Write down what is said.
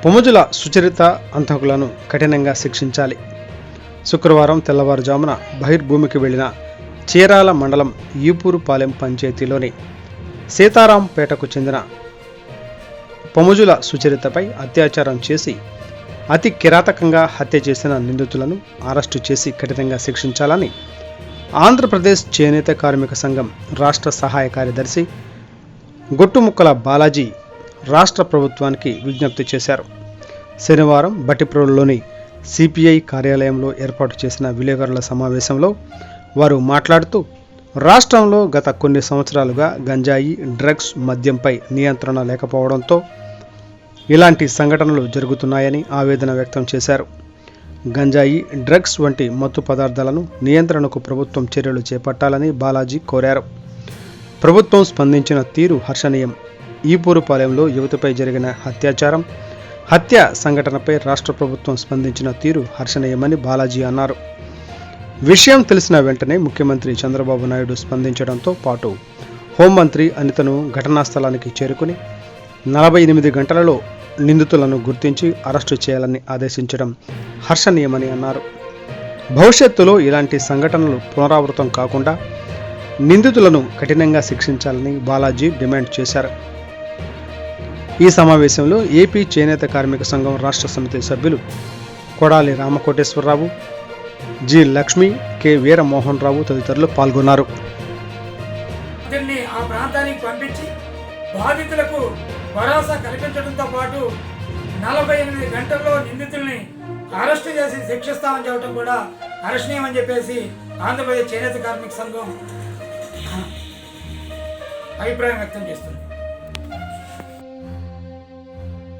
పొమజుల సుచరిత హంతకులను కఠినంగా శిక్షించాలి. శుక్రవారం తెల్లవారుజామున బహిర్భూమికి వెళ్లిన చీరాల మండలం ఈపూరుపాలెం పంచాయతీలోని సీతారాంపేటకు చెందిన పొమజుల సుచరితపై అత్యాచారం చేసి అతి కిరాతకంగా హత్య చేసిన నిందితులను అరెస్టు చేసి కఠినంగా శిక్షించాలని ఆంధ్రప్రదేశ్ చేనేత కార్మిక సంఘం రాష్ట్ర సహాయ కార్యదర్శి గొట్టుముక్కల బాలాజీ రాష్ట్ర ప్రభుత్వానికి విజ్ఞప్తి చేశారు. శనివారం బట్టిప్రోలులోని సిపిఐ కార్యాలయంలో ఏర్పాటు చేసిన విలేకరుల సమావేశంలో వారు మాట్లాడుతూ, రాష్ట్రంలో గత కొన్ని సంవత్సరాలుగా గంజాయి, డ్రగ్స్, మద్యంపై నియంత్రణ లేకపోవడంతో ఇలాంటి సంఘటనలు జరుగుతున్నాయని ఆవేదన వ్యక్తం చేశారు. గంజాయి, డ్రగ్స్ వంటి మత్తు పదార్థాలను నియంత్రణకు ప్రభుత్వం చర్యలు చేపట్టాలని బాలాజీ కోరారు. ప్రభుత్వం స్పందించిన తీరు హర్షణీయం. ఈపూరుపాలెంలో యువతిపై జరిగిన హత్య సంఘటనపై రాష్ట్ర ప్రభుత్వం స్పందించిన తీరు హర్షణీయమని బాలాజీ అన్నారు. విషయం తెలిసిన వెంటనే ముఖ్యమంత్రి చంద్రబాబు నాయుడు స్పందించడంతో పాటు హోంమంత్రి అనితను ఘటనా స్థలానికి చేరుకుని 48 గంటలలో నిందితులను గుర్తించి అరెస్టు చేయాలని ఆదేశించడం హర్షణీయమని అన్నారు. భవిష్యత్తులో ఇలాంటి సంఘటనలు పునరావృతం కాకుండా నిందితులను కఠినంగా శిక్షించాలని బాలాజీ డిమాండ్ చేశారు. ఈ సమావేశంలో ఏపీ చేనేత కార్మిక సంఘం రాష్ట్ర సమితి సభ్యులు కొడాలి రామకోటేశ్వరరావు, జి లక్ష్మి, కె వీరమోహన్ రావు తదితరులు పాల్గొన్నారు. ఆ ప్రాంతానికి పంపించి బాధితులకు భరోసా కల్పించడంతో పాటు 48 గంటల్లో నిందితుల్ని అరెస్టు చేసి శిక్షిస్తామని చెప్పడం కూడా హర్షణీయమని చెప్పేసి ఆంధ్రప్రదేశ్ చేనేత కార్మిక సంఘం అభిప్రాయం వ్యక్తం చేస్తుంది.